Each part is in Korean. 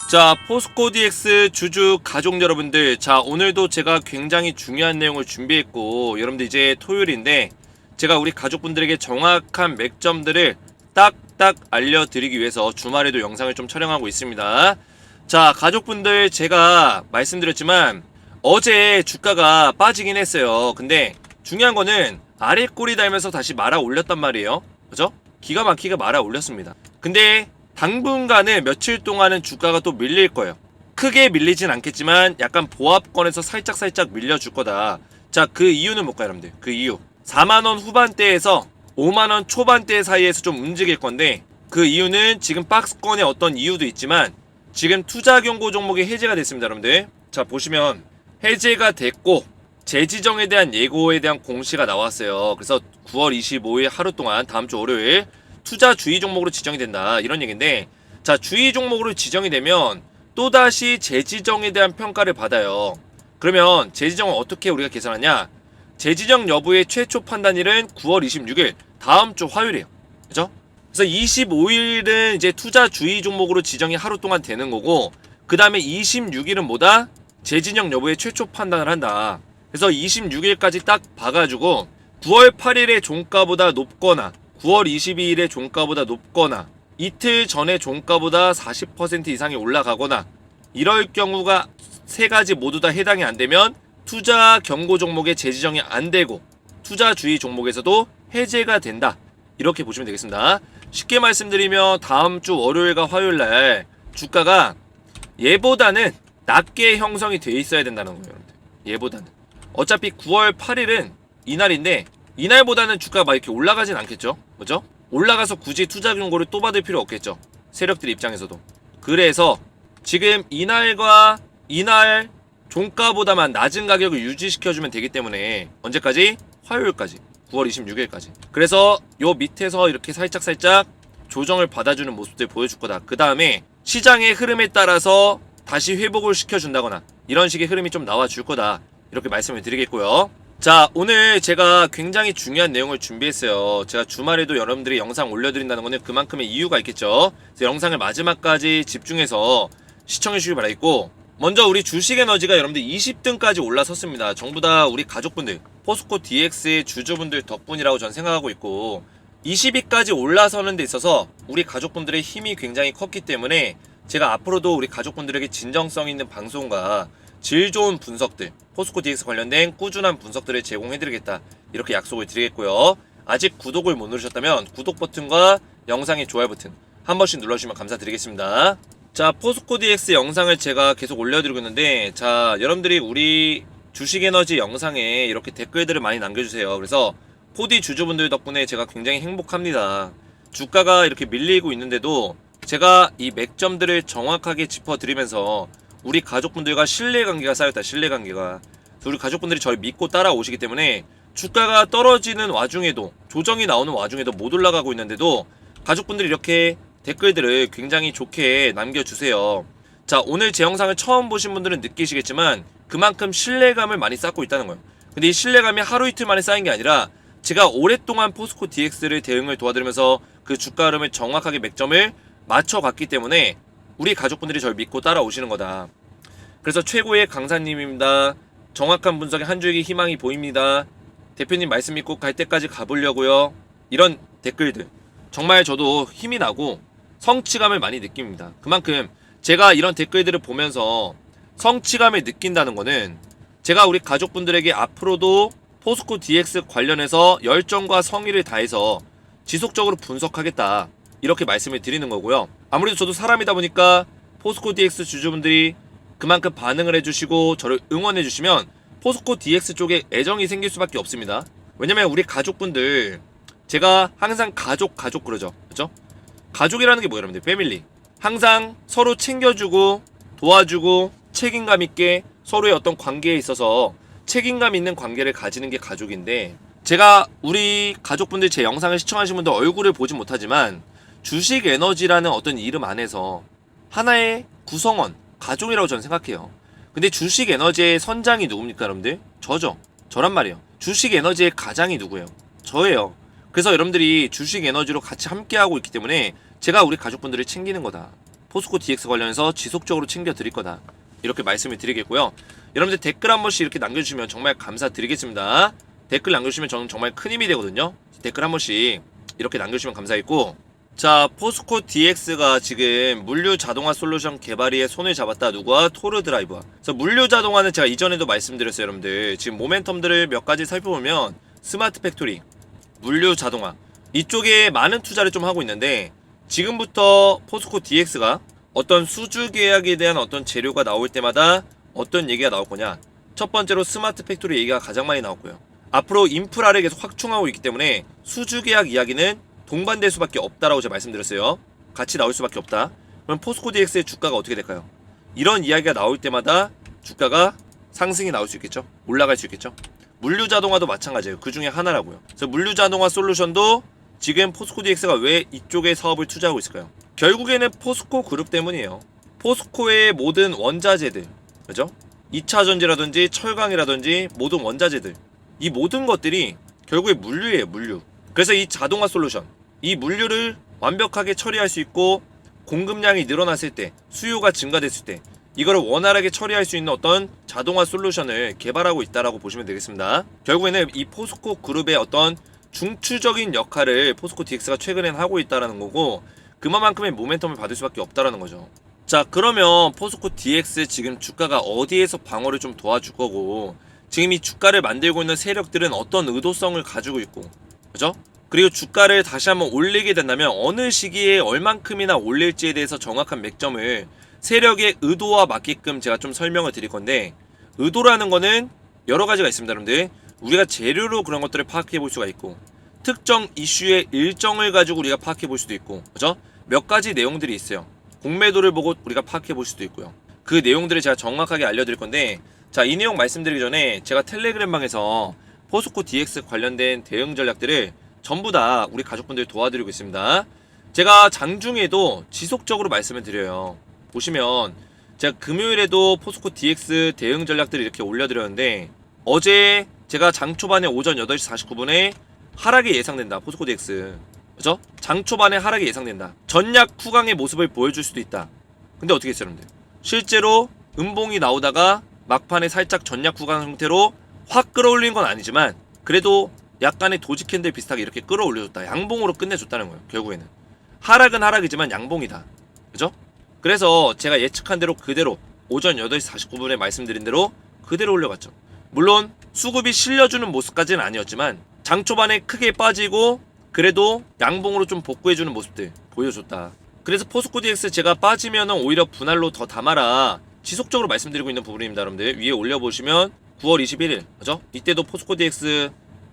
자, 포스코 DX 주주 가족 여러분들, 자 오늘도 제가 굉장히 중요한 내용을 준비했고, 여러분들 이제 토요일인데 제가 우리 가족분들에게 정확한 맥점들을 딱딱 알려드리기 위해서 주말에도 영상을 좀 촬영하고 있습니다. 자, 가족분들, 제가 말씀드렸지만 어제 주가가 빠지긴 했어요. 근데 중요한 거는 아래 꼬리 달면서 다시 말아 올렸단 말이에요. 그죠? 기가 막히게 말아 올렸습니다. 근데 당분간은 며칠 동안은 주가가 또 밀릴 거예요. 크게 밀리진 않겠지만 약간 보합권에서 살짝 밀려줄 거다. 자, 그 이유는 뭘까요, 여러분들? 그 이유, 4만원 후반대에서 5만원 초반대 사이에서 좀 움직일 건데, 그 이유는 지금 박스권의 어떤 이유도 있지만 지금 투자 경고 종목이 해제가 됐습니다, 여러분들. 자, 보시면 해제가 됐고 재지정에 대한 예고에 대한 공시가 나왔어요. 그래서 9월 25일 하루 동안, 다음 주 월요일 투자 주의 종목으로 지정이 된다, 이런 얘기인데, 자, 주의 종목으로 지정이 되면 또다시 재지정에 대한 평가를 받아요. 그러면 재지정은 어떻게 우리가 계산하냐? 재지정 여부의 최초 판단일은 9월 26일, 다음 주 화요일이에요. 그죠? 그래서 25일은 이제 투자 주의 종목으로 지정이 하루 동안 되는 거고, 그 다음에 26일은 뭐다? 재지정 여부의 최초 판단을 한다. 그래서 26일까지 딱 봐가지고 9월 8일의 종가보다 높거나 9월 22일의 종가보다 높거나 이틀 전의 종가보다 40% 이상이 올라가거나 이럴 경우가 세 가지 모두 다 해당이 안 되면 투자 경고 종목의 재지정이 안 되고 투자 주의 종목에서도 해제가 된다, 이렇게 보시면 되겠습니다. 쉽게 말씀드리면 다음 주 월요일과 화요일 날 주가가 얘보다는 낮게 형성이 돼 있어야 된다는 거예요, 여러분들. 얘보다는. 어차피 9월 8일은 이날인데 이날보다는 주가가 막 이렇게 올라가진 않겠죠, 그죠? 올라가서 굳이 투자 경고를 또 받을 필요 없겠죠, 세력들 입장에서도. 그래서 지금 이날과 이날 종가보다만 낮은 가격을 유지시켜주면 되기 때문에 언제까지? 화요일까지, 9월 26일까지. 그래서 요 밑에서 이렇게 살짝 조정을 받아주는 모습들 보여줄 거다. 그 다음에 시장의 흐름에 따라서 다시 회복을 시켜준다거나 이런 식의 흐름이 좀 나와줄 거다, 이렇게 말씀을 드리겠고요. 자, 오늘 제가 굉장히 중요한 내용을 준비했어요. 제가 주말에도 여러분들이 영상 올려드린다는 거는 그만큼의 이유가 있겠죠. 그래서 영상을 마지막까지 집중해서 시청해주시기 바라겠고, 먼저 우리 주식에너지가 여러분들 20등까지 올라섰습니다. 전부 다 우리 가족분들, 포스코 DX의 주주분들 덕분이라고 저는 생각하고 있고, 20위까지 올라서는 데 있어서 우리 가족분들의 힘이 굉장히 컸기 때문에 제가 앞으로도 우리 가족분들에게 진정성 있는 방송과 질 좋은 분석들, 포스코 DX 관련된 꾸준한 분석들을 제공해드리겠다, 이렇게 약속을 드리겠고요. 아직 구독을 못 누르셨다면 구독 버튼과 영상의 좋아요 버튼 한 번씩 눌러주시면 감사드리겠습니다. 자, 포스코 DX 영상을 제가 계속 올려드리고 있는데, 자, 여러분들이 우리 주식에너지 영상에 이렇게 댓글들을 많이 남겨주세요. 그래서 포디 주주분들 덕분에 제가 굉장히 행복합니다. 주가가 이렇게 밀리고 있는데도 제가 이 맥점들을 정확하게 짚어드리면서 우리 가족분들과 신뢰관계가 쌓였다, 신뢰관계가. 그래서 우리 가족분들이 저를 믿고 따라오시기 때문에 주가가 떨어지는 와중에도, 조정이 나오는 와중에도 못 올라가고 있는데도 가족분들이 이렇게 댓글들을 굉장히 좋게 남겨주세요. 자, 오늘 제 영상을 처음 보신 분들은 느끼시겠지만 그만큼 신뢰감을 많이 쌓고 있다는 거예요. 근데 이 신뢰감이 하루 이틀 만에 쌓인 게 아니라 제가 오랫동안 포스코 DX를 대응을 도와드리면서 그 주가 흐름을 정확하게 맥점을 맞춰갔기 때문에 우리 가족분들이 저를 믿고 따라오시는 거다. 그래서 최고의 강사님입니다. 정확한 분석에 한 줄기 희망이 보입니다. 대표님 말씀 믿고 갈 때까지 가보려고요. 이런 댓글들 정말 저도 힘이 나고 성취감을 많이 느낍니다. 그만큼 제가 이런 댓글들을 보면서 성취감을 느낀다는 거는 제가 우리 가족분들에게 앞으로도 포스코 DX 관련해서 열정과 성의를 다해서 지속적으로 분석하겠다, 이렇게 말씀을 드리는 거고요. 아무래도 저도 사람이다 보니까 포스코 DX 주주분들이 그만큼 반응을 해주시고 저를 응원해주시면 포스코 DX 쪽에 애정이 생길 수밖에 없습니다. 왜냐면 우리 가족분들, 제가 항상 가족 그러죠, 그죠? 가족이라는 게 뭐예요, 여러분들? 패밀리. 항상 서로 챙겨주고 도와주고 책임감 있게 서로의 어떤 관계에 있어서 책임감 있는 관계를 가지는 게 가족인데, 제가 우리 가족분들, 제 영상을 시청하시는 분들 얼굴을 보지 못하지만 주식에너지라는 어떤 이름 안에서 하나의 구성원, 가족이라고 저는 생각해요. 근데 주식에너지의 선장이 누굽니까, 여러분들? 저죠. 저란 말이에요. 주식에너지의 가장이 누구예요? 저예요. 그래서 여러분들이 주식에너지로 같이 함께하고 있기 때문에 제가 우리 가족분들을 챙기는 거다. 포스코 DX 관련해서 지속적으로 챙겨 드릴 거다. 이렇게 말씀을 드리겠고요. 여러분들 댓글 한 번씩 이렇게 남겨주시면 정말 감사드리겠습니다. 댓글 남겨주시면 저는 정말 큰 힘이 되거든요. 댓글 한 번씩 이렇게 남겨주시면 감사했고, 자, 포스코 DX가 지금 물류 자동화 솔루션 개발에 손을 잡았다. 누구와? 토르 드라이브와. 그래서 물류 자동화는 제가 이전에도 말씀드렸어요. 여러분들 지금 모멘텀들을 몇 가지 살펴보면 스마트 팩토리, 물류 자동화 이쪽에 많은 투자를 좀 하고 있는데, 지금부터 포스코 DX가 어떤 수주 계약에 대한 어떤 재료가 나올 때마다 어떤 얘기가 나올 거냐. 첫 번째로 스마트 팩토리 얘기가 가장 많이 나왔고요. 앞으로 인프라를 계속 확충하고 있기 때문에 수주 계약 이야기는 동반될 수밖에 없다라고 제가 말씀드렸어요. 같이 나올 수밖에 없다. 그럼 포스코 DX의 주가가 어떻게 될까요? 이런 이야기가 나올 때마다 주가가 상승이 나올 수 있겠죠. 올라갈 수 있겠죠. 물류 자동화도 마찬가지예요. 그 중에 하나라고요. 그래서 물류 자동화 솔루션도 지금 포스코 DX가 왜 이쪽에 사업을 투자하고 있을까요? 결국에는 포스코 그룹 때문이에요. 포스코의 모든 원자재들, 그죠? 2차 전지라든지 철강이라든지 모든 원자재들, 이 모든 것들이 결국에 물류예요. 물류. 그래서 이 자동화 솔루션, 이 물류를 완벽하게 처리할 수 있고 공급량이 늘어났을 때, 수요가 증가됐을 때 이거를 원활하게 처리할 수 있는 어떤 자동화 솔루션을 개발하고 있다라고 보시면 되겠습니다. 결국에는 이 포스코 그룹의 어떤 중추적인 역할을 포스코 DX가 최근엔 하고 있다라는 거고, 그만큼의 모멘텀을 받을 수밖에 없다라는 거죠. 자, 그러면 포스코 DX 지금 주가가 어디에서 방어를 좀 도와줄 거고, 지금 이 주가를 만들고 있는 세력들은 어떤 의도성을 가지고 있고, 그죠? 그리고 주가를 다시 한번 올리게 된다면 어느 시기에 얼만큼이나 올릴지에 대해서 정확한 맥점을 세력의 의도와 맞게끔 제가 좀 설명을 드릴 건데, 의도라는 거는 여러 가지가 있습니다. 여러분들 우리가 재료로 그런 것들을 파악해 볼 수가 있고, 특정 이슈의 일정을 가지고 우리가 파악해 볼 수도 있고, 그죠? 몇 가지 내용들이 있어요. 공매도를 보고 우리가 파악해 볼 수도 있고요. 그 내용들을 제가 정확하게 알려드릴 건데, 자, 이 내용 말씀드리기 전에 제가 텔레그램 방에서 포스코 DX 관련된 대응 전략들을 전부 다 우리 가족분들 도와드리고 있습니다. 제가 장중에도 지속적으로 말씀을 드려요. 보시면 제가 금요일에도 포스코 DX 대응 전략들을 이렇게 올려드렸는데, 어제 제가 장 초반에 오전 8시 49분에 하락이 예상된다. 포스코 DX, 그죠? 장 초반에 하락이 예상된다. 전략 후강의 모습을 보여줄 수도 있다. 근데 어떻게 했어요, 여러분들? 실제로 음봉이 나오다가 막판에 살짝 전략 후강 형태로 확 끌어올린 건 아니지만 그래도 약간의 도지 캔들 비슷하게 이렇게 끌어올려줬다. 양봉으로 끝내줬다는 거예요. 결국에는 하락은 하락이지만 양봉이다. 그죠? 그래서 제가 예측한 대로 그대로 오전 8시 49분에 말씀드린 대로 그대로 올려갔죠. 물론 수급이 실려주는 모습까지는 아니었지만 장 초반에 크게 빠지고 그래도 양봉으로 좀 복구해주는 모습들 보여줬다. 그래서 포스코 DX 제가 빠지면은 오히려 분할로 더 담아라 지속적으로 말씀드리고 있는 부분입니다. 여러분들 위에 올려보시면 9월 21일 그죠? 이때도 포스코 DX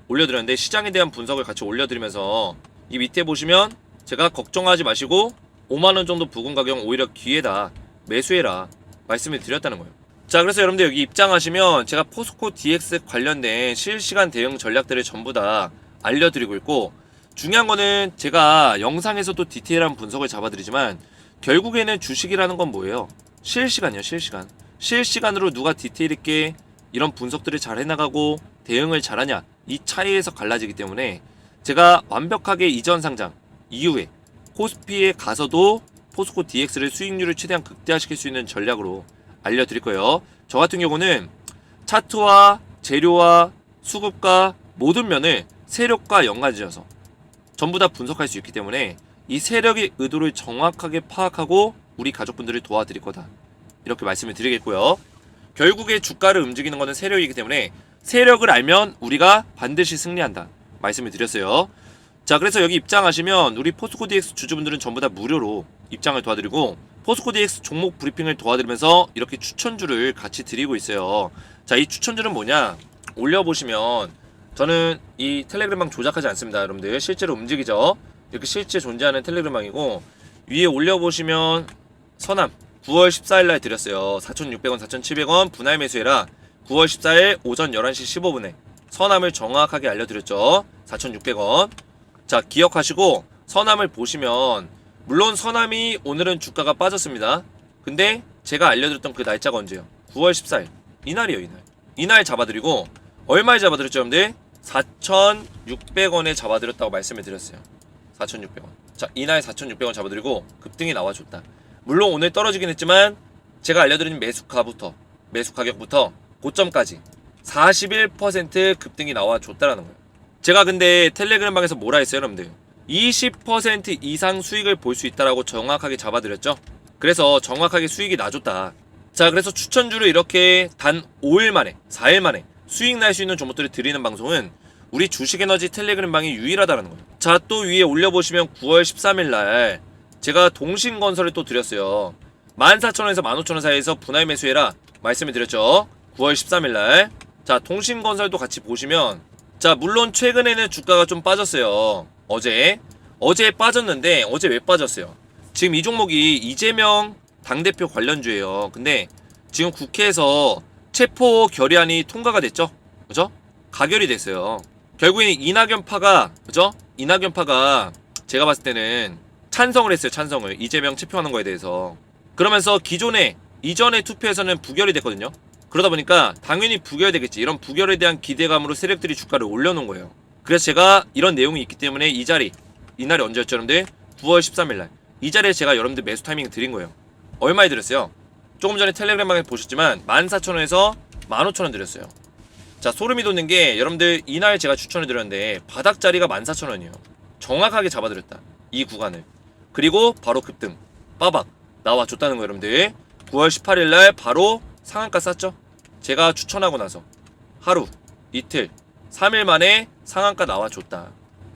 올려드렸는데 시장에 대한 분석을 같이 올려드리면서 이 밑에 보시면 제가 걱정하지 마시고 5만원 정도 부근 가격 오히려 기회다, 매수해라 말씀을 드렸다는 거예요. 자, 그래서 여러분들 여기 입장하시면 제가 포스코 DX 관련된 실시간 대응 전략들을 전부 다 알려드리고 있고, 중요한 거는 제가 영상에서도 디테일한 분석을 잡아드리지만 결국에는 주식이라는 건 뭐예요? 실시간이요. 실시간으로 누가 디테일 있게 이런 분석들을 잘 해나가고 대응을 잘하냐, 이 차이에서 갈라지기 때문에 제가 완벽하게 이전 상장 이후에 코스피에 가서도 포스코 DX를 수익률을 최대한 극대화시킬 수 있는 전략으로 알려드릴 거예요. 저 같은 경우는 차트와 재료와 수급과 모든 면을 세력과 연관지어서 전부 다 분석할 수 있기 때문에 이 세력의 의도를 정확하게 파악하고 우리 가족분들을 도와드릴 거다, 이렇게 말씀을 드리겠고요. 결국에 주가를 움직이는 것은 세력이기 때문에 세력을 알면 우리가 반드시 승리한다 말씀을 드렸어요. 자, 그래서 여기 입장하시면 우리 포스코 DX 주주분들은 전부 다 무료로 입장을 도와드리고 포스코 DX 종목 브리핑을 도와드리면서 이렇게 추천주를 같이 드리고 있어요. 자, 이 추천주는 뭐냐, 올려보시면 저는 이 텔레그램방 조작하지 않습니다. 여러분들 실제로 움직이죠. 이렇게 실제 존재하는 텔레그램방이고, 위에 올려보시면 서남 9월 14일날 드렸어요. 4,600원 4,700원 분할 매수해라. 9월 14일 오전 11시 15분에 서남을 정확하게 알려드렸죠. 4,600원. 자, 기억하시고 서남을 보시면 물론 서남이 오늘은 주가가 빠졌습니다. 근데 제가 알려드렸던 그 날짜가 언제예요? 9월 14일 이날이에요. 이날 잡아드리고 얼마에 잡아드렸죠, 여러분들? 4,600원에 잡아드렸다고 말씀을 드렸어요. 4,600원. 자, 이날 4,600원 잡아드리고 급등이 나와줬다. 물론 오늘 떨어지긴 했지만 제가 알려드린 매수 가격부터 고점까지 41% 급등이 나와줬다라는 거예요. 제가 근데 텔레그램 방에서 뭐라 했어요, 여러분들? 20% 이상 수익을 볼 수 있다라고 정확하게 잡아드렸죠. 그래서 정확하게 수익이 나줬다. 자, 그래서 추천주를 이렇게 단 5일 만에 4일 만에 수익 날 수 있는 종목들을 드리는 방송은 우리 주식에너지 텔레그램 방이 유일하다라는 거예요. 자, 또 위에 올려보시면 9월 13일 날 제가 동신건설을 또 드렸어요. 14,000원에서 15,000원 사이에서 분할 매수해라 말씀을 드렸죠. 9월 13일 날. 자, 동신건설도 같이 보시면, 자, 물론 최근에는 주가가 좀 빠졌어요. 어제 빠졌는데, 어제 왜 빠졌어요? 지금 이 종목이 이재명 당대표 관련주예요. 근데 지금 국회에서 체포 결의안이 통과가 됐죠? 그죠? 가결이 됐어요. 결국엔 이낙연파가, 그죠? 이낙연파가 제가 봤을 때는 찬성을 했어요. 찬성을. 이재명 체포하는 거에 대해서. 그러면서 이전의 투표에서는 부결이 됐거든요. 그러다 보니까 당연히 부결되겠지. 이런 부결에 대한 기대감으로 세력들이 주가를 올려놓은 거예요. 그래서 제가 이런 내용이 있기 때문에 이날이 언제였죠, 여러분들? 9월 13일날. 이 자리에 제가 여러분들 매수 타이밍 드린 거예요. 얼마에 드렸어요? 조금 전에 텔레그램방에 보셨지만 14,000원에서 15,000원 드렸어요. 자, 소름이 돋는 게 여러분들 이날 제가 추천해 드렸는데 바닥 자리가 14,000원이에요. 정확하게 잡아드렸다. 이 구간을. 그리고 바로 급등. 빠박. 나와줬다는 거예요, 여러분들. 9월 18일날 바로 상한가 쌌죠? 제가 추천하고 나서 하루, 이틀, 3일 만에 상한가 나와줬다.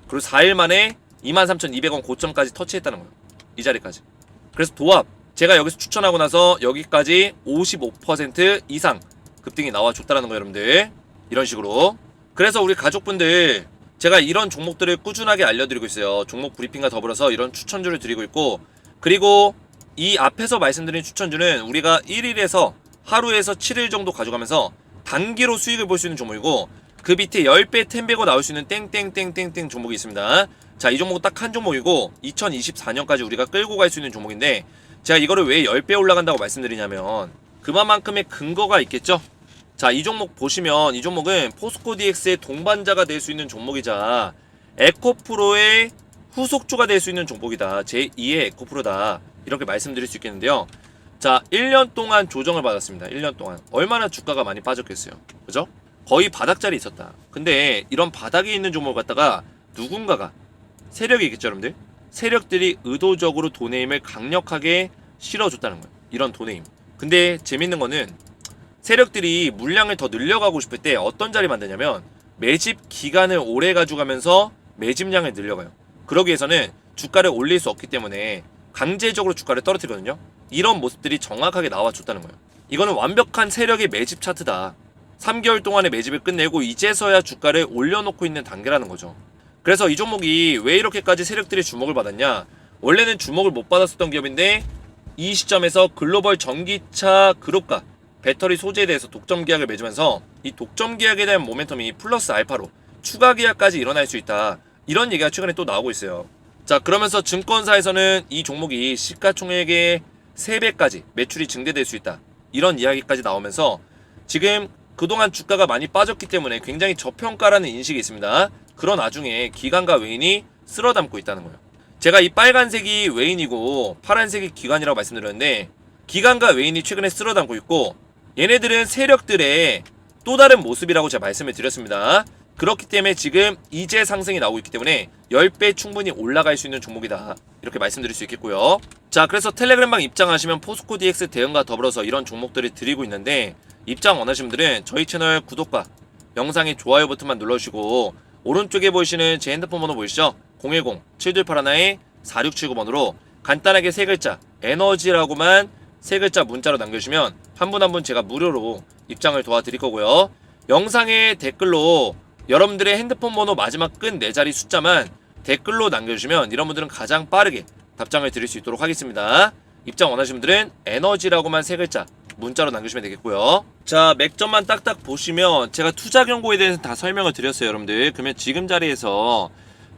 그리고 4일 만에 23,200원 고점까지 터치했다는 거예요. 이 자리까지. 그래서 도합. 제가 여기서 추천하고 나서 여기까지 55% 이상 급등이 나와줬다는 거예요, 여러분들. 이런 식으로. 그래서 우리 가족분들, 제가 이런 종목들을 꾸준하게 알려드리고 있어요. 종목 브리핑과 더불어서 이런 추천주를 드리고 있고, 그리고 이 앞에서 말씀드린 추천주는 우리가 1일에서 하루에서 7일 정도 가져가면서 단기로 수익을 볼 수 있는 종목이고, 그 밑에 10배 10배고 나올 수 있는 땡땡땡땡땡 종목이 있습니다. 자, 이 종목은 딱 한 종목이고 2024년까지 우리가 끌고 갈 수 있는 종목인데, 제가 이거를 왜 10배 올라간다고 말씀드리냐면 그만큼의 근거가 있겠죠. 자, 이 종목 보시면 이 종목은 포스코 DX의 동반자가 될 수 있는 종목이자 에코프로의 후속주가 될 수 있는 종목이다. 제2의 에코프로다. 이렇게 말씀드릴 수 있겠는데요. 자, 1년 동안 조정을 받았습니다. 1년 동안. 얼마나 주가가 많이 빠졌겠어요. 그죠? 거의 바닥자리 있었다. 근데 이런 바닥에 있는 종목을 갖다가 누군가가, 세력이 있겠죠, 여러분들? 세력들이 의도적으로 돈의 힘을 강력하게 실어줬다는 거예요. 이런 돈의 힘. 근데 재밌는 거는 세력들이 물량을 더 늘려가고 싶을 때 어떤 자리 만드냐면 매집 기간을 오래 가져가면서 매집량을 늘려가요. 그러기 위해서는 주가를 올릴 수 없기 때문에 강제적으로 주가를 떨어뜨리거든요. 이런 모습들이 정확하게 나와줬다는 거예요. 이거는 완벽한 세력의 매집 차트다. 3개월 동안의 매집을 끝내고 이제서야 주가를 올려놓고 있는 단계라는 거죠. 그래서 이 종목이 왜 이렇게까지 세력들이 주목을 받았냐? 원래는 주목을 못 받았었던 기업인데 이 시점에서 글로벌 전기차 그룹과 배터리 소재에 대해서 독점 계약을 맺으면서 이 독점 계약에 대한 모멘텀이 플러스 알파로 추가 계약까지 일어날 수 있다. 이런 얘기가 최근에 또 나오고 있어요. 자, 그러면서 증권사에서는 이 종목이 시가총액의 3배까지 매출이 증대될 수 있다. 이런 이야기까지 나오면서 지금 그동안 주가가 많이 빠졌기 때문에 굉장히 저평가라는 인식이 있습니다. 그런 와중에 기관과 외인이 쓸어담고 있다는 거예요. 제가 이 빨간색이 외인이고 파란색이 기관이라고 말씀드렸는데, 기관과 외인이 최근에 쓸어담고 있고 얘네들은 세력들의 또 다른 모습이라고 제가 말씀을 드렸습니다. 그렇기 때문에 지금 이제 상승이 나오고 있기 때문에 10배 충분히 올라갈 수 있는 종목이다. 이렇게 말씀드릴 수 있겠고요. 자, 그래서 텔레그램방 입장하시면 포스코 DX 대응과 더불어서 이런 종목들을 드리고 있는데, 입장 원하시는 분들은 저희 채널 구독과 영상의 좋아요 버튼만 눌러주시고 오른쪽에 보이시는 제 핸드폰 번호 보이시죠? 010-7281-4679번으로 간단하게 세 글자 에너지라고만 세 글자 문자로 남겨주시면 한 분 한 분 제가 무료로 입장을 도와드릴 거고요. 영상의 댓글로 여러분들의 핸드폰 번호 마지막 끝 4자리 숫자만 댓글로 남겨주시면 이런 분들은 가장 빠르게 답장을 드릴 수 있도록 하겠습니다. 입장 원하시는 분들은 에너지라고만 세 글자 문자로 남겨주시면 되겠고요. 자, 맥점만 딱딱 보시면 제가 투자 경고에 대해서 다 설명을 드렸어요, 여러분들. 그러면 지금 자리에서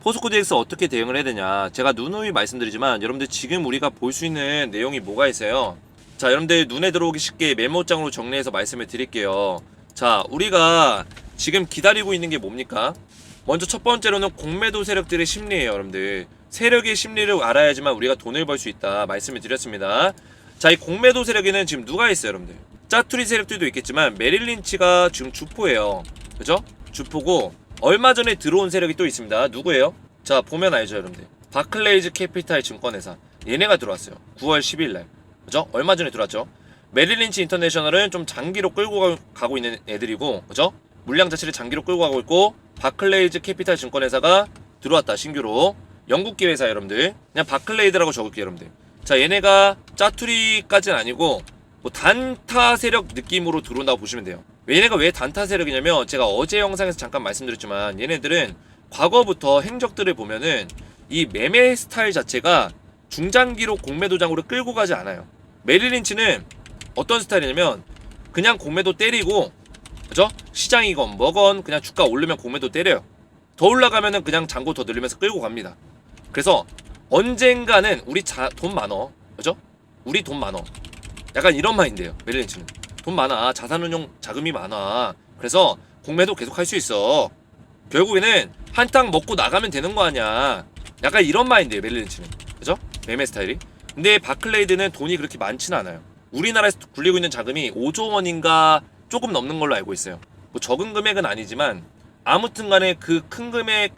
포스코 DX 어떻게 대응을 해야 되냐, 제가 누누이 말씀드리지만 여러분들 지금 우리가 볼 수 있는 내용이 뭐가 있어요. 자, 여러분들 눈에 들어오기 쉽게 메모장으로 정리해서 말씀을 드릴게요. 자, 우리가 지금 기다리고 있는 게 뭡니까? 먼저 첫 번째로는 공매도 세력들의 심리예요, 여러분들. 세력의 심리를 알아야지만 우리가 돈을 벌 수 있다 말씀을 드렸습니다. 자, 이 공매도 세력에는 지금 누가 있어요, 여러분들? 짜투리 세력들도 있겠지만 메릴 린치가 지금 주포예요. 그죠? 주포고 얼마 전에 들어온 세력이 또 있습니다. 누구예요? 자, 보면 알죠, 여러분들. 바클레이즈 캐피탈 증권회사. 얘네가 들어왔어요. 9월 10일날. 그죠? 얼마 전에 들어왔죠. 메릴 린치 인터내셔널은 좀 장기로 끌고 가고 있는 애들이고, 그죠? 물량 자체를 장기로 끌고 가고 있고, 바클레이즈 캐피탈 증권회사가 들어왔다, 신규로. 영국계 회사, 여러분들. 그냥 바클레이드라고 적을게요, 여러분들. 자, 얘네가 짜투리까지는 아니고 뭐 단타 세력 느낌으로 들어온다고 보시면 돼요. 얘네가 왜 단타 세력이냐면, 제가 어제 영상에서 잠깐 말씀드렸지만 얘네들은 과거부터 행적들을 보면은 이 매매 스타일 자체가 중장기로 공매도장으로 끌고 가지 않아요. 메릴 린치는 어떤 스타일이냐면 그냥 공매도 때리고, 그죠? 시장이건 뭐건 그냥 주가 오르면 공매도 때려요. 더 올라가면은 그냥 잔고 더 늘리면서 끌고 갑니다. 그래서 언젠가는 우리 돈 많어, 그죠? 우리 돈 많어, 약간 이런 마인드예요. 메릴 린치는 돈 많아, 자산운용 자금이 많아, 그래서 공매도 계속 할 수 있어, 결국에는 한탕 먹고 나가면 되는 거 아니야, 약간 이런 마인드예요, 메릴 린치는. 그죠? 매매 스타일이. 근데 바클레이드는 돈이 그렇게 많지는 않아요. 우리나라에서 굴리고 있는 자금이 5조 원인가 조금 넘는 걸로 알고 있어요. 뭐 적은 금액은 아니지만 아무튼 간에 그 큰 금액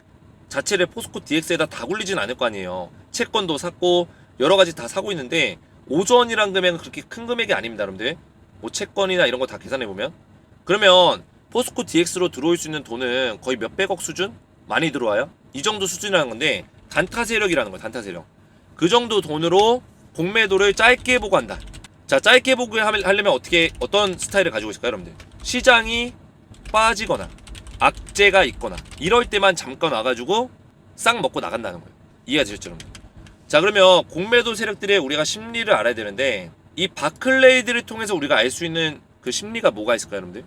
자체를 포스코 DX에다 다 굴리진 않을 거 아니에요. 채권도 샀고 여러 가지 다 사고 있는데 5조 원이란 금액은 그렇게 큰 금액이 아닙니다, 여러분들. 뭐 채권이나 이런 거 다 계산해 보면. 그러면 포스코 DX로 들어올 수 있는 돈은 거의 몇백억 수준? 많이 들어와요. 이 정도 수준이라는 건데 단타 세력이라는 거예요, 단타 세력. 그 정도 돈으로 공매도를 짧게 보고 한다. 자, 짧게 보고 하려면 어떤 스타일을 가지고 있을까요, 여러분들? 시장이 빠지거나 악재가 있거나 이럴 때만 잠깐 와가지고 싹 먹고 나간다는 거예요. 이해가 되셨죠, 여러분? 자, 그러면 공매도 세력들의 우리가 심리를 알아야 되는데, 이 바클레이드를 통해서 우리가 알 수 있는 그 심리가 뭐가 있을까요, 여러분들?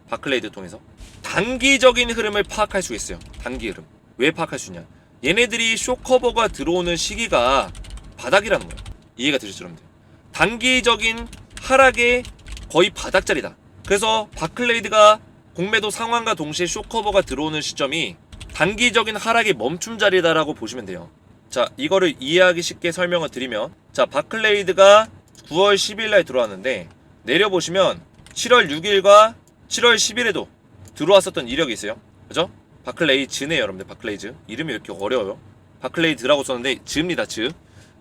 바클레이드 통해서 단기적인 흐름을 파악할 수 있어요. 단기 흐름. 왜 파악할 수 있냐? 얘네들이 쇼커버가 들어오는 시기가 바닥이라는 거예요. 이해가 되셨죠, 여러분들? 단기적인 하락의 거의 바닥자리다. 그래서 바클레이드가 공매도 상황과 동시에 쇼커버가 들어오는 시점이 단기적인 하락의 멈춤자리다라고 보시면 돼요. 자, 이거를 이해하기 쉽게 설명을 드리면, 자, 바클레이드가 9월 10일날 들어왔는데 내려보시면 7월 6일과 7월 10일에도 들어왔었던 이력이 있어요. 그죠? 바클레이즈네요, 여러분들. 바클레이즈 이름이 왜 이렇게 어려워요? 바클레이드라고 썼는데 즈입니다, 즈.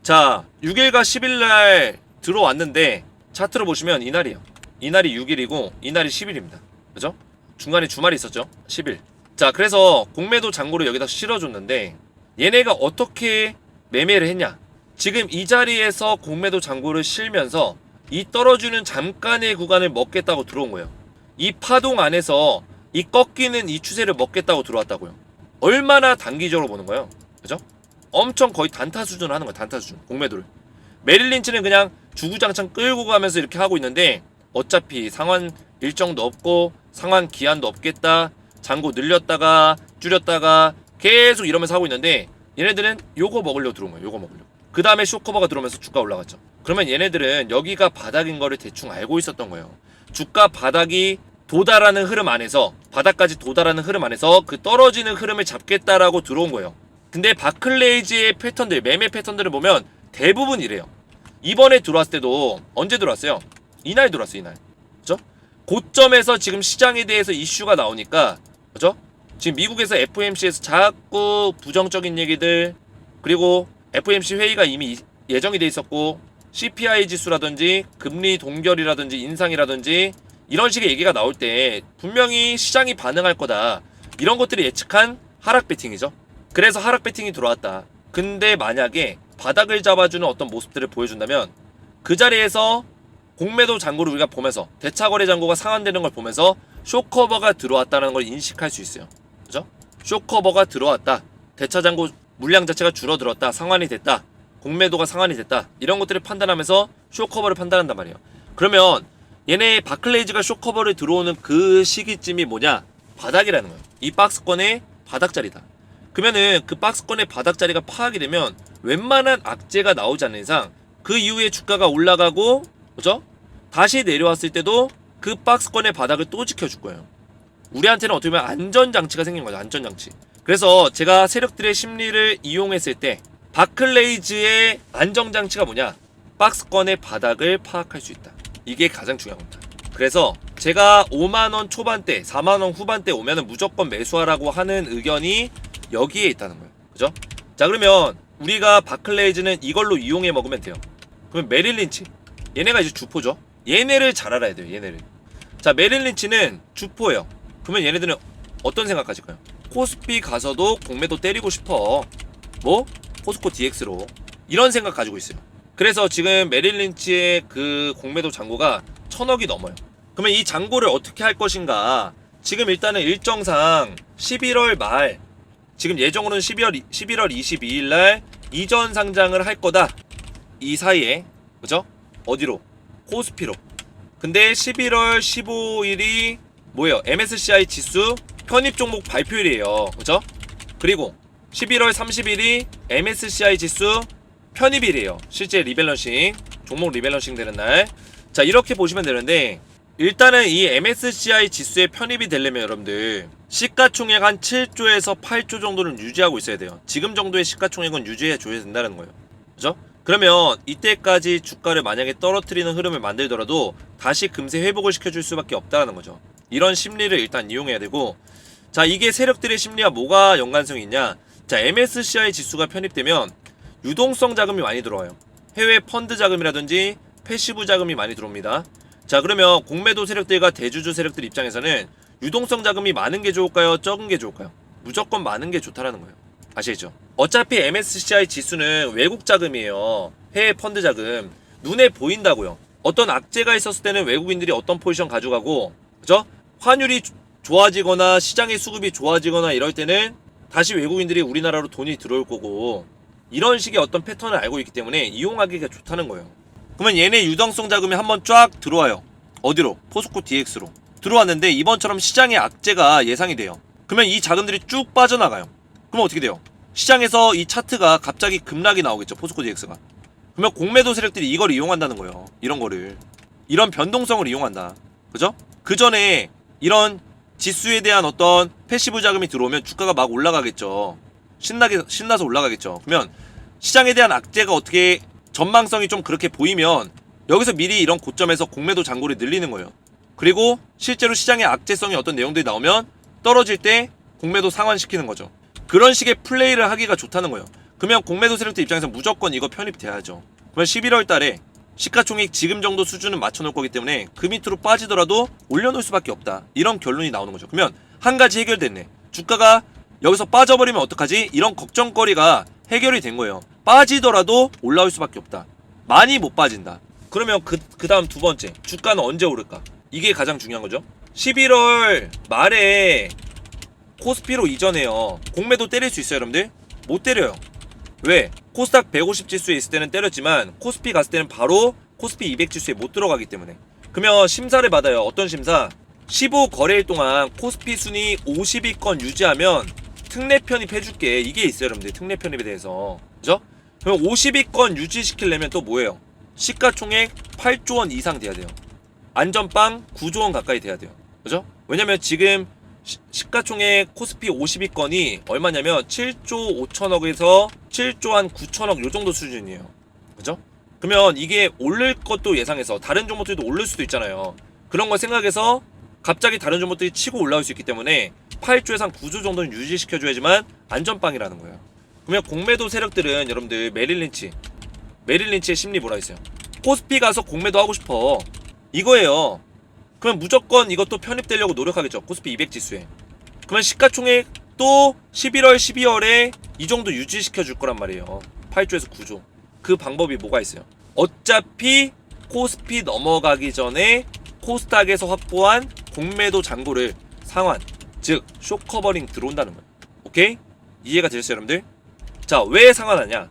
자, 6일과 10일날 들어왔는데 차트로 보시면 이날이에요. 이날이 6일이고 이날이 10일입니다. 그죠? 중간에 주말이 있었죠, 10일. 자, 그래서 공매도 잔고를 여기다 실어줬는데 얘네가 어떻게 매매를 했냐? 지금 이 자리에서 공매도 잔고를 실면서 이 떨어지는 잠깐의 구간을 먹겠다고 들어온 거예요. 이 파동 안에서 이 꺾이는 이 추세를 먹겠다고 들어왔다고요. 얼마나 단기적으로 보는 거예요, 그죠? 엄청 거의 단타 수준으로 하는 거예요, 단타 수준. 공매도를. 메릴 린치는 그냥 주구장창 끌고 가면서 이렇게 하고 있는데 어차피 상환 일정도 없고 상환 기한도 없겠다, 잔고 늘렸다가 줄였다가 계속 이러면서 하고 있는데 얘네들은 요거 먹으려고 들어온 거예요. 요거 먹으려고. 그 다음에 쇼커버가 들어오면서 주가 올라갔죠. 그러면 얘네들은 여기가 바닥인 거를 대충 알고 있었던 거예요. 주가 바닥이 도달하는 흐름 안에서, 바닥까지 도달하는 흐름 안에서 그 떨어지는 흐름을 잡겠다라고 들어온 거예요. 근데 바클레이즈의 패턴들, 매매 패턴들을 보면 대부분 이래요. 이번에 들어왔을 때도 언제 들어왔어요? 이날 들어왔어요, 이날. 그죠? 고점에서 지금 시장에 대해서 이슈가 나오니까, 그죠? 지금 미국에서 FOMC에서 자꾸 부정적인 얘기들, 그리고 FOMC 회의가 이미 예정이 돼 있었고 CPI 지수라든지 금리 동결이라든지 인상이라든지 이런 식의 얘기가 나올 때 분명히 시장이 반응할 거다, 이런 것들이 예측한 하락 배팅이죠. 그래서 하락 배팅이 들어왔다. 근데 만약에 바닥을 잡아주는 어떤 모습들을 보여준다면 그 자리에서 공매도 잔고를 우리가 보면서, 대차거래 잔고가 상환되는 걸 보면서 쇼커버가 들어왔다는 걸 인식할 수 있어요. 그죠? 쇼커버가 들어왔다, 대차 잔고 물량 자체가 줄어들었다, 상환이 됐다, 공매도가 상환이 됐다, 이런 것들을 판단하면서 쇼커버를 판단한단 말이에요. 그러면 얘네 바클레이즈가 쇼커버를 들어오는 그 시기쯤이 뭐냐? 바닥이라는 거예요. 이 박스권의 바닥자리다. 그러면은 그 박스권의 바닥자리가 파악이 되면 웬만한 악재가 나오지 않는 이상 그 이후에 주가가 올라가고, 그죠? 다시 내려왔을 때도 그 박스권의 바닥을 또 지켜줄 거예요. 우리한테는 어떻게 보면 안전장치가 생긴 거죠, 안전장치. 그래서 제가 세력들의 심리를 이용했을 때 바클레이즈의 안정장치가 뭐냐? 박스권의 바닥을 파악할 수 있다. 이게 가장 중요한 겁니다. 그래서 제가 5만원 초반대 4만원 후반대 오면은 무조건 매수하라고 하는 의견이 여기에 있다는 거예요. 그죠? 자, 그러면 우리가 바클레이즈는 이걸로 이용해 먹으면 돼요. 그러면 메릴린치, 얘네가 이제 주포죠. 얘네를 잘 알아야 돼요. 얘네를. 자, 메릴린치는 주포예요. 그러면 얘네들은 어떤 생각하실까요? 코스피 가서도 공매도 때리고 싶어. 뭐? 포스코 DX로. 이런 생각 가지고 있어요. 그래서 지금 메릴린치의 그 공매도 잔고가 1000억이 넘어요. 그러면 이 잔고를 어떻게 할 것인가? 지금 일단은 일정상 11월 말, 지금 예정으로는 11월 22일 날 이전 상장을 할 거다. 이 사이에. 그죠? 어디로? 코스피로. 근데 11월 15일이 뭐예요? MSCI 지수 편입 종목 발표일이에요. 그죠? 그리고 11월 30일이 MSCI 지수 편입일이에요. 실제 리밸런싱, 종목 리밸런싱 되는 날. 자, 이렇게 보시면 되는데, 일단은 이 MSCI 지수에 편입이 되려면 여러분들 시가총액 한 7조에서 8조 정도는 유지하고 있어야 돼요. 지금 정도의 시가총액은 유지해줘야 된다는 거예요. 그죠? 그러면 이때까지 주가를 만약에 떨어뜨리는 흐름을 만들더라도 다시 금세 회복을 시켜줄 수밖에 없다는 거죠. 이런 심리를 일단 이용해야 되고, 자, 이게 세력들의 심리와 뭐가 연관성이 있냐? 자, MSCI 지수가 편입되면 유동성 자금이 많이 들어와요. 해외 펀드 자금이라든지 패시브 자금이 많이 들어옵니다. 자, 그러면 공매도 세력들과 대주주 세력들 입장에서는 유동성 자금이 많은 게 좋을까요? 적은 게 좋을까요? 무조건 많은 게 좋다라는 거예요. 아시겠죠? 어차피 MSCI 지수는 외국 자금이에요. 해외 펀드 자금. 눈에 보인다고요. 어떤 악재가 있었을 때는 외국인들이 어떤 포지션 가져가고, 그죠? 환율이 좋아지거나 시장의 수급이 좋아지거나 이럴 때는 다시 외국인들이 우리나라로 돈이 들어올 거고, 이런 식의 어떤 패턴을 알고 있기 때문에 이용하기가 좋다는 거예요. 그러면 얘네 유동성 자금이 한번 쫙 들어와요. 어디로? 포스코 DX로 들어왔는데 이번처럼 시장의 악재가 예상이 돼요. 그러면 이 자금들이 쭉 빠져나가요. 그러면 어떻게 돼요? 시장에서 이 차트가 갑자기 급락이 나오겠죠. 포스코 DX가. 그러면 공매도 세력들이 이걸 이용한다는 거예요. 이런 거를, 이런 변동성을 이용한다. 그죠? 그 전에 이런 지수에 대한 어떤 패시브 자금이 들어오면 주가가 막 올라가겠죠. 신나서 올라가겠죠. 그러면 시장에 대한 악재가 어떻게 전망성이 좀 그렇게 보이면 여기서 미리 이런 고점에서 공매도 잔고를 늘리는 거예요. 그리고 실제로 시장의 악재성이 어떤 내용들이 나오면 떨어질 때 공매도 상환시키는 거죠. 그런 식의 플레이를 하기가 좋다는 거예요. 그러면 공매도 세력들 입장에서 무조건 이거 편입돼야죠. 그러면 11월 달에 시가총액 지금 정도 수준은 맞춰놓을 거기 때문에 그 밑으로 빠지더라도 올려놓을 수밖에 없다. 이런 결론이 나오는 거죠. 그러면 한 가지 해결됐네. 주가가 여기서 빠져버리면 어떡하지? 이런 걱정거리가 해결이 된 거예요. 빠지더라도 올라올 수밖에 없다. 많이 못 빠진다. 그러면 그 다음 두 번째, 주가는 언제 오를까? 이게 가장 중요한 거죠. 11월 말에 코스피로 이전해요. 공매도 때릴 수 있어요, 여러분들? 못 때려요. 왜? 코스닥 150 지수에 있을 때는 때렸지만 코스피 갔을 때는 바로 코스피 200 지수에 못 들어가기 때문에. 그러면 심사를 받아요. 어떤 심사? 15거래일 동안 코스피 순위 50위권 유지하면 특례 편입 해줄게. 이게 있어요, 여러분들. 특례 편입에 대해서. 그죠? 그럼 50위권 유지시키려면 또 뭐예요? 시가총액 8조 원 이상 돼야 돼요. 안전빵 9조 원 가까이 돼야 돼요. 그죠? 왜냐면 지금 시가총액 코스피 50위권이 얼마냐면 7조 5천억에서 7조 한 9천억 요 정도 수준이에요. 그죠? 그러면 이게 오를 것도 예상해서 다른 종목들도 오를 수도 있잖아요. 그런 걸 생각해서 갑자기 다른 종목들이 치고 올라올 수 있기 때문에 8조에서 한 9조 정도는 유지시켜줘야지만 안전빵이라는 거예요. 그러면 공매도 세력들은 여러분들 메릴린치의 심리 뭐라 했어요? 코스피 가서 공매도 하고 싶어. 이거예요. 그러면 무조건 이것도 편입되려고 노력하겠죠. 코스피 200 지수에. 그러면 시가총액 또 11월, 12월에 이 정도 유지시켜 줄 거란 말이에요. 8조에서 9조. 그 방법이 뭐가 있어요? 어차피 코스피 넘어가기 전에 코스닥에서 확보한 공매도 잔고를 상환, 즉 숏커버링 들어온다는 거예요. 오케이? 이해가 되셨어요, 여러분들? 자, 왜 상환하냐?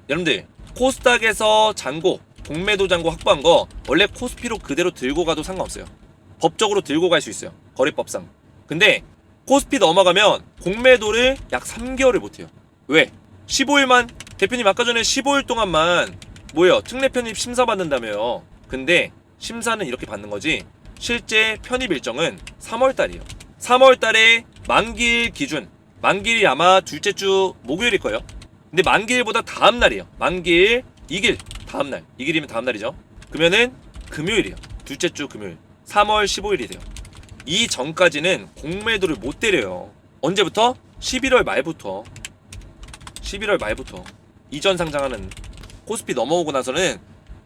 여러분들, 코스닥에서 잔고, 공매도 잔고 확보한 거 원래 코스피로 그대로 들고 가도 상관없어요. 법적으로 들고 갈 수 있어요. 거래법상. 근데 코스피 넘어가면 공매도를 약 3개월을 못해요. 왜? 15일만, 대표님 아까 전에 15일 동안만 뭐예요? 특례 편입 심사 받는다며요. 근데 심사는 이렇게 받는 거지 실제 편입 일정은 3월달이에요. 3월달에 만기일 기준, 만기일이 아마 둘째 주 목요일일 거예요. 근데 만기일보다 다음날이에요. 만기일 이길 다음날, 이길이면 다음날이죠. 그러면은 금요일이에요. 둘째 주 금요일 3월 15일이 돼요. 이 전까지는 공매도를 못 때려요. 언제부터? 11월 말부터. 11월 말부터 이전 상장하는 코스피 넘어오고 나서는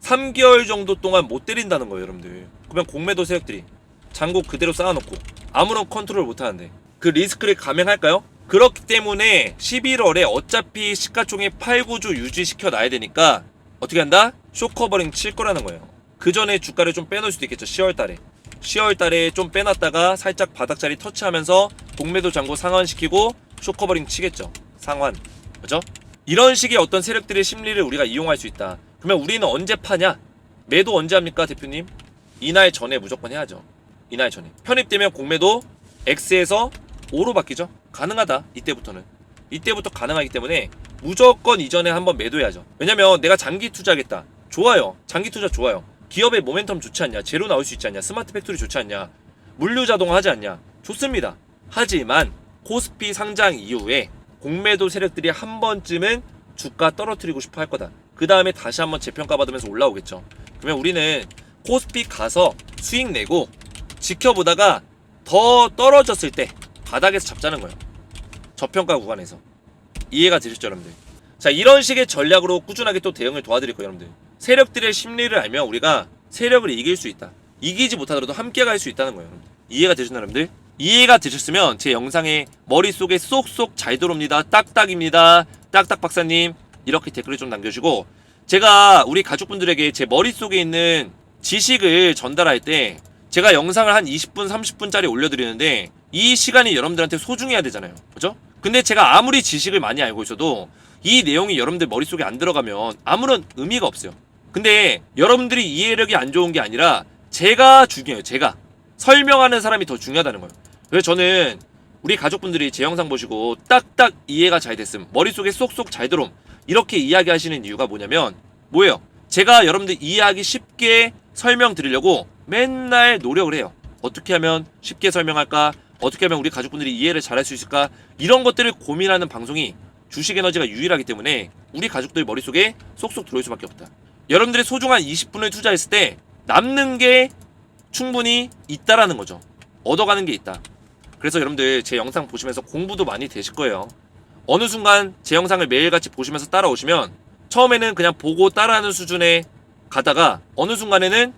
3개월 정도 동안 못 때린다는 거예요, 여러분들. 그러면 공매도 세력들이 잔고 그대로 쌓아놓고 아무런 컨트롤 못하는데 그 리스크를 감행할까요? 그렇기 때문에 11월에 어차피 시가총액 8, 9주 유지시켜 놔야 되니까 어떻게 한다? 쇼커버링 칠 거라는 거예요. 그 전에 주가를 좀 빼놓을 수도 있겠죠. 10월달에 10월달에 좀 빼놨다가 살짝 바닥자리 터치하면서 공매도 잔고 상환시키고 쇼커버링 치겠죠. 상환, 그죠? 이런 식의 어떤 세력들의 심리를 우리가 이용할 수 있다. 그러면 우리는 언제 파냐? 매도 언제 합니까, 대표님? 이날 전에 무조건 해야죠. 이날 전에 편입되면 공매도 X에서 O로 바뀌죠. 가능하다. 이때부터 가능하기 때문에 무조건 이전에 한번 매도해야죠. 왜냐면 내가 장기 투자하겠다. 좋아요. 장기 투자 좋아요. 기업의 모멘텀 좋지 않냐? 제로 나올 수 있지 않냐? 스마트 팩토리 좋지 않냐? 물류 자동화 하지 않냐? 좋습니다. 하지만 코스피 상장 이후에 공매도 세력들이 한 번쯤은 주가 떨어뜨리고 싶어 할 거다. 그 다음에 다시 한번 재평가 받으면서 올라오겠죠. 그러면 우리는 코스피 가서 수익 내고 지켜보다가 더 떨어졌을 때 바닥에서 잡자는 거예요. 저평가 구간에서. 이해가 되셨죠, 여러분들? 자, 이런 식의 전략으로 꾸준하게 또 대응을 도와드릴 거예요, 여러분들. 세력들의 심리를 알면 우리가 세력을 이길 수 있다. 이기지 못하더라도 함께 갈 수 있다는 거예요, 여러분들. 이해가 되셨나요, 여러분들? 이해가 되셨으면 제 영상에 머릿속에 쏙쏙 잘 들어옵니다. 딱딱입니다. 딱딱 박사님. 이렇게 댓글을 좀 남겨주시고, 제가 우리 가족분들에게 제 머릿속에 있는 지식을 전달할 때 제가 영상을 한 20분, 30분짜리 올려드리는데 이 시간이 여러분들한테 소중해야 되잖아요. 그죠? 근데 제가 아무리 지식을 많이 알고 있어도 이 내용이 여러분들 머릿속에 안 들어가면 아무런 의미가 없어요. 근데 여러분들이 이해력이 안 좋은 게 아니라 제가 중요해요. 제가 설명하는 사람이 더 중요하다는 거예요. 그래서 저는 우리 가족분들이 제 영상 보시고 딱딱 이해가 잘 됐음, 머릿속에 쏙쏙 잘 들어옴, 이렇게 이야기하시는 이유가 뭐냐면 뭐예요? 제가 여러분들 이해하기 쉽게 설명드리려고 맨날 노력을 해요. 어떻게 하면 쉽게 설명할까? 어떻게 하면 우리 가족분들이 이해를 잘할 수 있을까? 이런 것들을 고민하는 방송이 주식에너지가 유일하기 때문에 우리 가족들 머릿속에 쏙쏙 들어올 수밖에 없다. 여러분들의 소중한 20분을 투자했을 때 남는 게 충분히 있다라는 거죠. 얻어가는 게 있다. 그래서 여러분들 제 영상 보시면서 공부도 많이 되실 거예요. 어느 순간 제 영상을 매일같이 보시면서 따라오시면 처음에는 그냥 보고 따라하는 수준에 가다가 어느 순간에는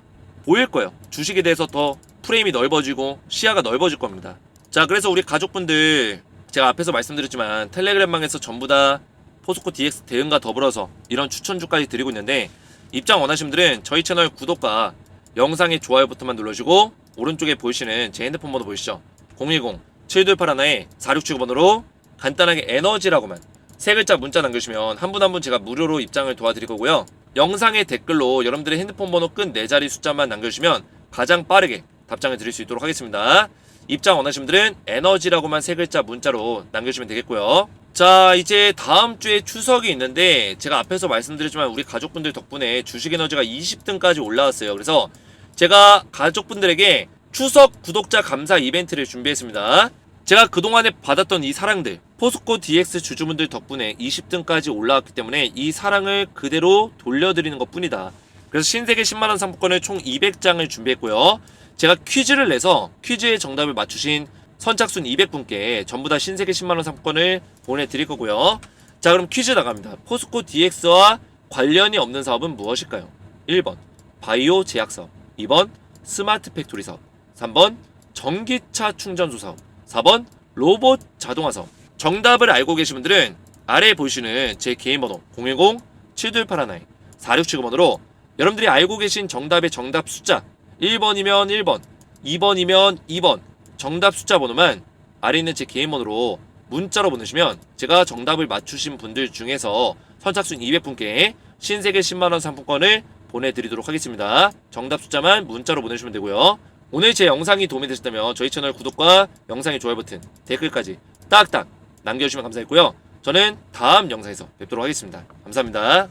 보일 거예요. 주식에 대해서 더 프레임이 넓어지고 시야가 넓어질 겁니다. 자, 그래서 우리 가족분들, 제가 앞에서 말씀드렸지만 텔레그램방에서 전부 다 포스코 DX 대응과 더불어서 이런 추천주까지 드리고 있는데, 입장 원하시는 분들은 저희 채널 구독과 영상의 좋아요부터만 눌러주시고 오른쪽에 보이시는 제 핸드폰 번호 보이시죠? 010-7281-4679번으로 간단하게 에너지라고만 세 글자 문자 남겨주시면 한 분 한 분 제가 무료로 입장을 도와드릴 거고요. 영상의 댓글로 여러분들의 핸드폰 번호 끝 4자리 숫자만 남겨주시면 가장 빠르게 답장을 드릴 수 있도록 하겠습니다. 입장 원하시는 분들은 에너지라고만 세 글자 문자로 남겨주시면 되겠고요. 자, 이제 다음 주에 추석이 있는데 제가 앞에서 말씀드렸지만 우리 가족분들 덕분에 주식에너지가 20등까지 올라왔어요. 그래서 제가 가족분들에게 추석 구독자 감사 이벤트를 준비했습니다. 제가 그동안에 받았던 이 사랑들, 포스코 DX 주주분들 덕분에 20등까지 올라왔기 때문에 이 사랑을 그대로 돌려드리는 것 뿐이다. 그래서 신세계 10만원 상품권을 총 200장을 준비했고요. 제가 퀴즈를 내서 퀴즈의 정답을 맞추신 선착순 200분께 전부 다 신세계 10만원 상품권을 보내드릴 거고요. 자, 그럼 퀴즈 나갑니다. 포스코 DX와 관련이 없는 사업은 무엇일까요? 1번 바이오 제약 사업, 2번 스마트 팩토리 사업, 3번 전기차 충전소 사업, 4번 로봇 자동화 사업. 정답을 알고 계신 분들은 아래에 보이시는 제 개인 번호 010-7281-4679번으로 여러분들이 알고 계신 정답의 정답 숫자 1번이면 1번, 2번이면 2번 정답 숫자 번호만 아래에 있는 제 개인 번호로 문자로 보내시면 제가 정답을 맞추신 분들 중에서 선착순 200분께 신세계 10만원 상품권을 보내드리도록 하겠습니다. 정답 숫자만 문자로 보내주시면 되고요. 오늘 제 영상이 도움이 되셨다면 저희 채널 구독과 영상의 좋아요 버튼, 댓글까지 딱딱 남겨주시면 감사했고요. 저는 다음 영상에서 뵙도록 하겠습니다. 감사합니다.